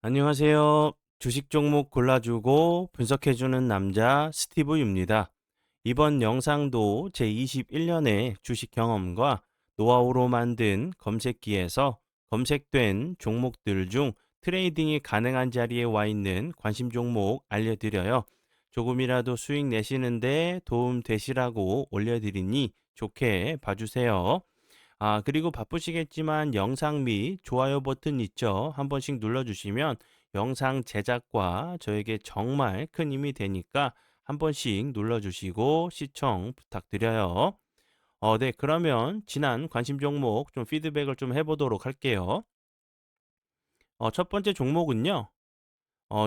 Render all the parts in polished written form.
안녕하세요. 주식 종목 골라주고 분석해주는 남자 스티브입니다. 이번 영상도 제21년의 주식 경험과 노하우로 만든 검색기에서 검색된 종목들 중 트레이딩이 가능한 자리에 와 있는 관심 종목 알려드려요. 조금이라도 수익 내시는데 도움 되시라고 올려드리니 좋게 봐주세요. 그리고 바쁘시겠지만 영상 및 좋아요 버튼 있죠? 한 번씩 눌러주시면 영상 제작과 저에게 정말 큰 힘이 되니까 한 번씩 눌러주시고 시청 부탁드려요. 네, 그러면 지난 관심 종목 좀 피드백을 좀 해보도록 할게요. 첫 번째 종목은요.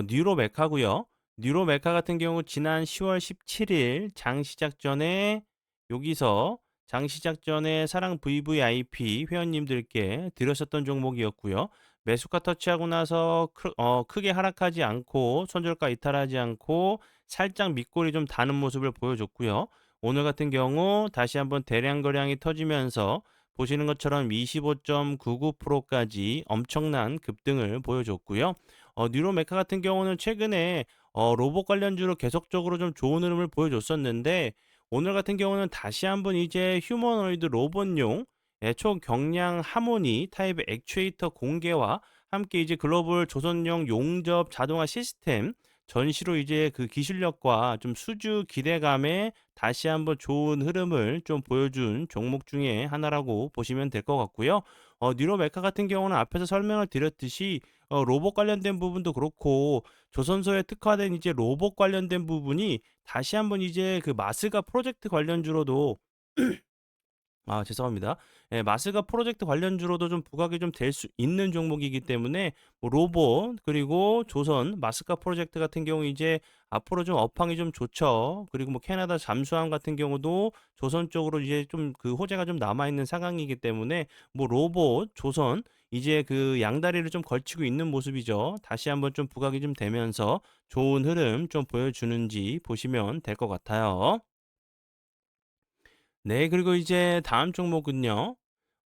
뉴로메카고요. 뉴로메카 같은 경우 지난 10월 17일 장 시작 전에 여기서 장 시작 전에 사랑 VVIP 회원님들께 드렸었던 종목이었고요. 매수가 터치하고 나서 크게 하락하지 않고 손절가 이탈하지 않고 살짝 밑골이 좀 다는 모습을 보여줬고요. 오늘 같은 경우 다시 한번 대량 거량이 터지면서 보시는 것처럼 25.99%까지 엄청난 급등을 보여줬고요. 뉴로메카 같은 경우는 최근에 로봇 관련주로 계속적으로 좀 좋은 흐름을 보여줬었는데 오늘 같은 경우는 다시 한번 이제 휴머노이드 로봇용 초경량 하모니 타입의 액추에이터 공개와 함께 이제 글로벌 조선용 용접 자동화 시스템 전시로 이제 그 기술력과 좀 수주 기대감에 다시 한번 좋은 흐름을 좀 보여준 종목 중에 하나라고 보시면 될 것 같고요. 뉴로메카 같은 경우는 앞에서 설명을 드렸듯이 로봇 관련된 부분도 그렇고 조선소에 특화된 이제 로봇 관련된 부분이 다시 한번 이제 그 마스가 프로젝트 관련주로도 죄송합니다. 예, 마스가 프로젝트 관련주로도 좀 부각이 좀 될 수 있는 종목이기 때문에 뭐 로봇 그리고 조선 마스카 프로젝트 같은 경우 이제 앞으로 좀 업황이 좀 좋죠. 그리고 뭐 캐나다 잠수함 같은 경우도 조선 쪽으로 이제 좀 그 호재가 좀 남아 있는 상황이기 때문에 뭐 로봇, 조선 이제 그 양다리를 좀 걸치고 있는 모습이죠. 다시 한번 좀 부각이 좀 되면서 좋은 흐름 좀 보여주는지 보시면 될 것 같아요. 네, 그리고 이제 다음 종목은요.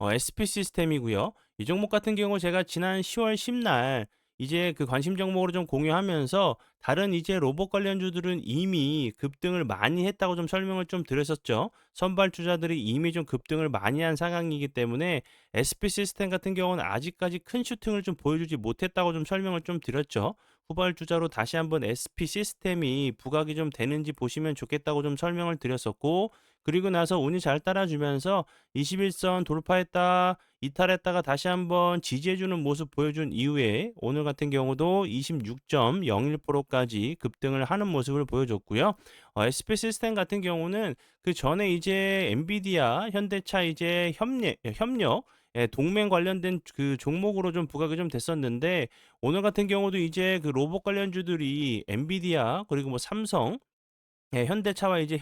SP 시스템이고요. 이 종목 같은 경우 제가 지난 10월 10날 이제 그 관심 종목으로 좀 공유하면서 다른 이제 로봇 관련주들은 이미 급등을 많이 했다고 좀 설명을 좀 드렸었죠. 선발 주자들이 이미 좀 급등을 많이 한 상황이기 때문에 SP 시스템 같은 경우는 아직까지 큰 슈팅을 좀 보여주지 못했다고 좀 설명을 좀 드렸죠. 후발 주자로 다시 한번 SP 시스템이 부각이 좀 되는지 보시면 좋겠다고 좀 설명을 드렸었고 그리고 나서 운이 잘 따라주면서 21선 돌파했다, 이탈했다가 다시 한번 지지해주는 모습 보여준 이후에 오늘 같은 경우도 26.01%까지 급등을 하는 모습을 보여줬고요. SP 시스템 같은 경우는 그 전에 이제 엔비디아, 현대차 이제 협력 동맹 관련된 그 종목으로 좀 부각이 좀 됐었는데 오늘 같은 경우도 이제 그 로봇 관련주들이 엔비디아 그리고 뭐 삼성 현대차와 이제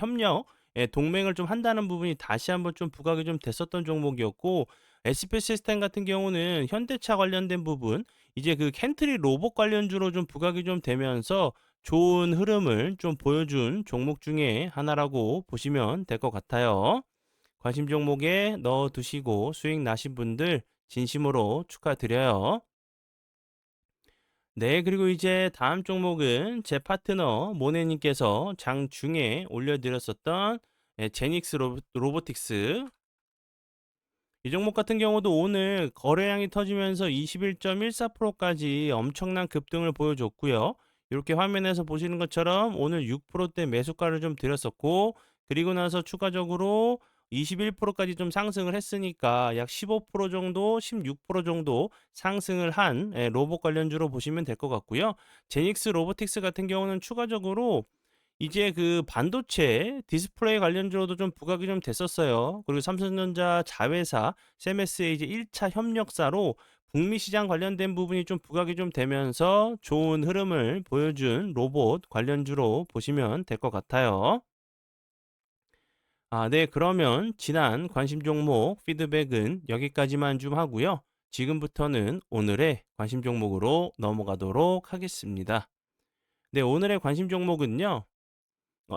동맹을 좀 한다는 부분이 다시 한번 좀 부각이 좀 됐었던 종목이었고 SP 시스템 같은 경우는 현대차 관련된 부분 이제 그 켄트리 로봇 관련주로 좀 부각이 좀 되면서 좋은 흐름을 좀 보여준 종목 중에 하나라고 보시면 될 것 같아요. 관심 종목에 넣어 두시고 수익 나신 분들 진심으로 축하드려요. 네, 그리고 이제 다음 종목은 제 파트너 모네님께서 장중에 올려드렸었던 제닉스 로보틱스. 이 종목 같은 경우도 오늘 거래량이 터지면서 21.14%까지 엄청난 급등을 보여줬고요. 이렇게 화면에서 보시는 것처럼 오늘 6%대 매수가를 좀 드렸었고, 그리고 나서 추가적으로 21%까지 좀 상승을 했으니까 약 15% 정도, 16% 정도 상승을 한 로봇 관련주로 보시면 될 것 같고요. 제닉스 로보틱스 같은 경우는 추가적으로 이제 그 반도체 디스플레이 관련주로도 좀 부각이 좀 됐었어요. 그리고 삼성전자 자회사 세메스의 이제 1차 협력사로 북미 시장 관련된 부분이 좀 부각이 좀 되면서 좋은 흐름을 보여준 로봇 관련주로 보시면 될 것 같아요. 네, 그러면 지난 관심 종목 피드백은 여기까지만 좀 하고요. 지금부터는 오늘의 관심 종목으로 넘어가도록 하겠습니다. 네, 오늘의 관심 종목은요.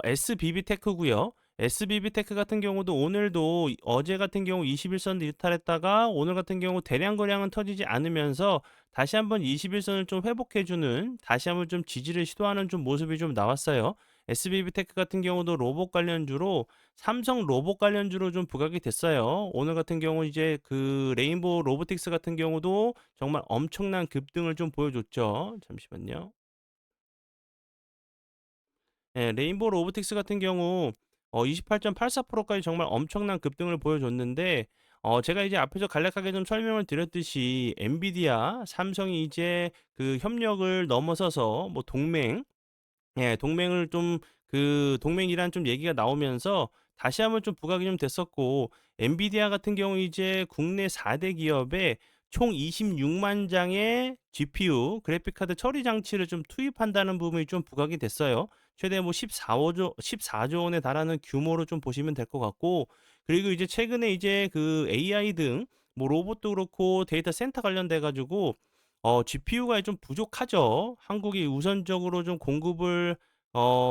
SBB테크고요. SBB테크 같은 경우도 오늘도 어제 같은 경우 21선 이탈했다가 오늘 같은 경우 대량 거래량은 터지지 않으면서 다시 한번 21선을 좀 회복해 주는, 다시 한번 좀 지지를 시도하는 좀 모습이 좀 나왔어요. SBB테크 같은 경우도 로봇 관련주로, 삼성 로봇 관련주로 좀 부각이 됐어요. 오늘 같은 경우 이제 그 레인보우 로보틱스 같은 경우도 정말 엄청난 급등을 좀 보여줬죠. 잠시만요. 예, 레인보우 로보틱스 같은 경우 28.84%까지 정말 엄청난 급등을 보여줬는데, 제가 이제 앞에서 간략하게 좀 설명을 드렸듯이 엔비디아, 삼성이 이제 그 협력을 넘어서서 뭐 동맹, 예, 동맹을 좀, 그 동맹이란 좀 얘기가 나오면서 다시 한번 좀 부각이 좀 됐었고, 엔비디아 같은 경우 이제 국내 4대 기업에 총 26만 장의 GPU 그래픽 카드 처리 장치를 좀 투입한다는 부분이 좀 부각이 됐어요. 최대 뭐 14조 원에 달하는 규모로 좀 보시면 될 것 같고, 그리고 이제 최근에 이제 그 AI 등 뭐 로봇도 그렇고 데이터 센터 관련돼 가지고 GPU가 좀 부족하죠. 한국이 우선적으로 좀 공급을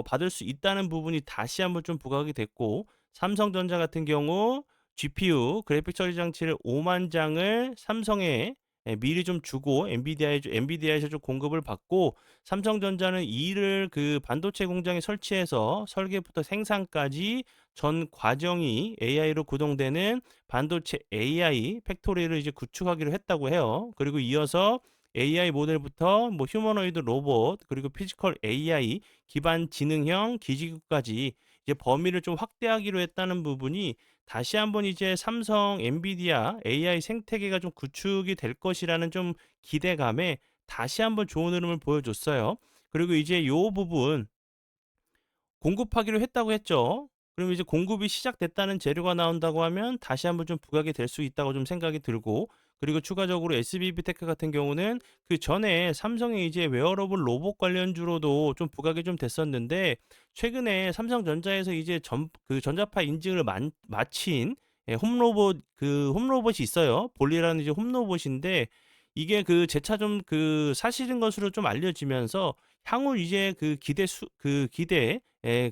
받을 수 있다는 부분이 다시 한번 좀 부각이 됐고, 삼성전자 같은 경우 GPU 그래픽 처리 장치를 5만 장을 삼성에 미리 좀 주고 엔비디아에서 좀 공급을 받고, 삼성전자는 이를 그 반도체 공장에 설치해서 설계부터 생산까지 전 과정이 AI로 구동되는 반도체 AI 팩토리를 이제 구축하기로 했다고 해요. 그리고 이어서 AI 모델부터 뭐 휴머노이드 로봇, 그리고 피지컬 AI 기반 지능형 기지국까지 이제 범위를 좀 확대하기로 했다는 부분이 다시 한번 이제 삼성, 엔비디아 AI 생태계가 좀 구축이 될 것이라는 좀 기대감에 다시 한번 좋은 흐름을 보여줬어요. 그리고 이제 요 부분 공급하기로 했다고 했죠. 그럼 이제 공급이 시작됐다는 재료가 나온다고 하면 다시 한번 좀 부각이 될 수 있다고 좀 생각이 들고, 그리고 추가적으로 SBB테크 같은 경우는 그 전에 삼성의 이제 웨어러블 로봇 관련주로도 좀 부각이 좀 됐었는데, 최근에 삼성전자에서 이제 그 전자파 인증을 마친 홈로봇, 그 홈로봇이 있어요. 볼리라는 이제 홈로봇인데, 이게 그 재차 좀 그 사실인 것으로 좀 알려지면서 향후 이제 그 기대,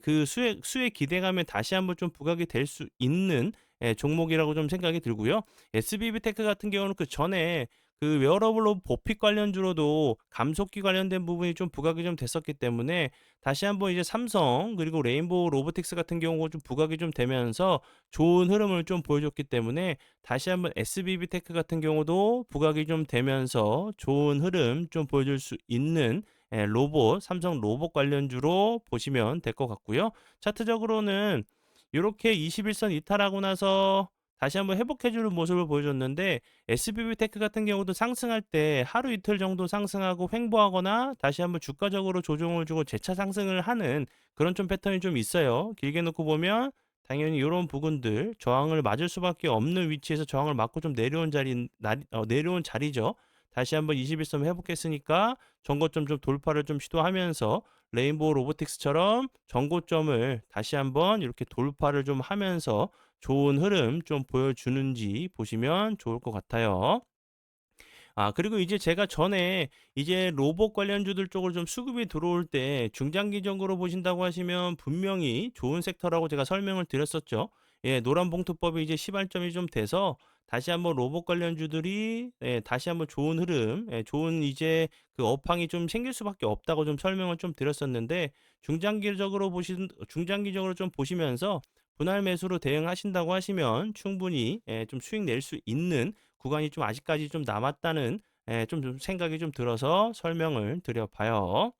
그 수의 기대감에 다시 한번 좀 부각이 될 수 있는 종목이라고 좀 생각이 들고요. SBB테크 같은 경우는 그 전에 그 웨어러블로 보픽 관련주로도 감속기 관련된 부분이 좀 부각이 좀 됐었기 때문에 다시 한번 이제 삼성 그리고 레인보우 로보틱스 같은 경우가 좀 부각이 좀 되면서 좋은 흐름을 좀 보여줬기 때문에 다시 한번 SBB테크 같은 경우도 부각이 좀 되면서 좋은 흐름 좀 보여줄 수 있는 로봇, 삼성 로봇 관련주로 보시면 될 것 같고요. 차트적으로는 이렇게 21선 이탈하고 나서 다시 한번 회복해주는 모습을 보여줬는데, SBB테크 같은 경우도 상승할 때 하루 이틀 정도 상승하고 횡보하거나 다시 한번 주가적으로 조정을 주고 재차 상승을 하는 그런 좀 패턴이 좀 있어요. 길게 놓고 보면 당연히 이런 부분들 저항을 맞을 수밖에 없는 위치에서 저항을 맞고 좀 내려온 자리죠. 다시 한번 21선 회복했으니까 전고점 좀 돌파를 좀 시도하면서 레인보우 로보틱스처럼 전고점을 다시 한번 이렇게 돌파를 좀 하면서 좋은 흐름 좀 보여주는지 보시면 좋을 것 같아요. 그리고 이제 제가 전에 이제 로봇 관련주들 쪽으로 좀 수급이 들어올 때 중장기적으로 보신다고 하시면 분명히 좋은 섹터라고 제가 설명을 드렸었죠. 예, 노란봉투법이 이제 시발점이 좀 돼서 다시 한번 로봇 관련주들이 다시 한번 좋은 흐름, 좋은 이제 그 업황이 좀 생길 수밖에 없다고 좀 설명을 좀 드렸었는데, 중장기적으로 좀 보시면서 분할 매수로 대응하신다고 하시면 충분히 좀 수익 낼 수 있는 구간이 좀 아직까지 좀 남았다는 좀 생각이 좀 들어서 설명을 드려봐요.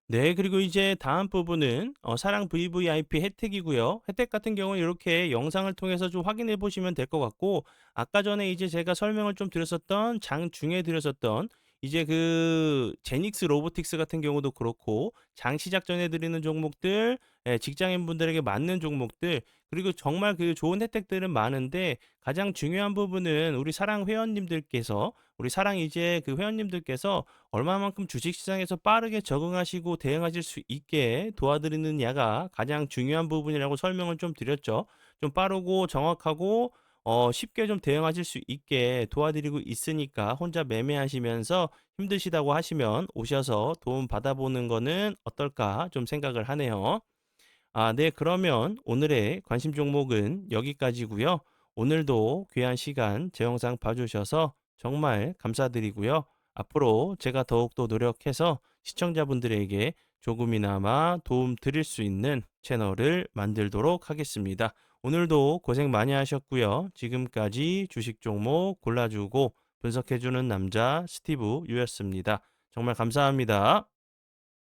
네, 그리고 이제 다음 부분은 사랑 VVIP 혜택이고요. 혜택 같은 경우는 이렇게 영상을 통해서 좀 확인해 보시면 될 것 같고, 아까 전에 이제 제가 설명을 좀 드렸었던 장중에 드렸었던 이제 그 제닉스 로보틱스 같은 경우도 그렇고, 장 시작 전에 드리는 종목들, 직장인분들에게 맞는 종목들, 그리고 정말 그 좋은 혜택들은 많은데 가장 중요한 부분은 우리 사랑 이제 그 회원님들께서 얼마만큼 주식시장에서 빠르게 적응하시고 대응하실 수 있게 도와드리느냐가 가장 중요한 부분이라고 설명을 좀 드렸죠. 좀 빠르고 정확하고 쉽게 좀 대응하실 수 있게 도와드리고 있으니까 혼자 매매하시면서 힘드시다고 하시면 오셔서 도움 받아보는 거는 어떨까 좀 생각을 하네요. 네. 그러면 오늘의 관심 종목은 여기까지고요. 오늘도 귀한 시간 제 영상 봐주셔서 정말 감사드리고요. 앞으로 제가 더욱더 노력해서 시청자분들에게 조금이나마 도움 드릴 수 있는 채널을 만들도록 하겠습니다. 오늘도 고생 많이 하셨고요. 지금까지 주식 종목 골라주고 분석해주는 남자 스티브 유였습니다. 정말 감사합니다.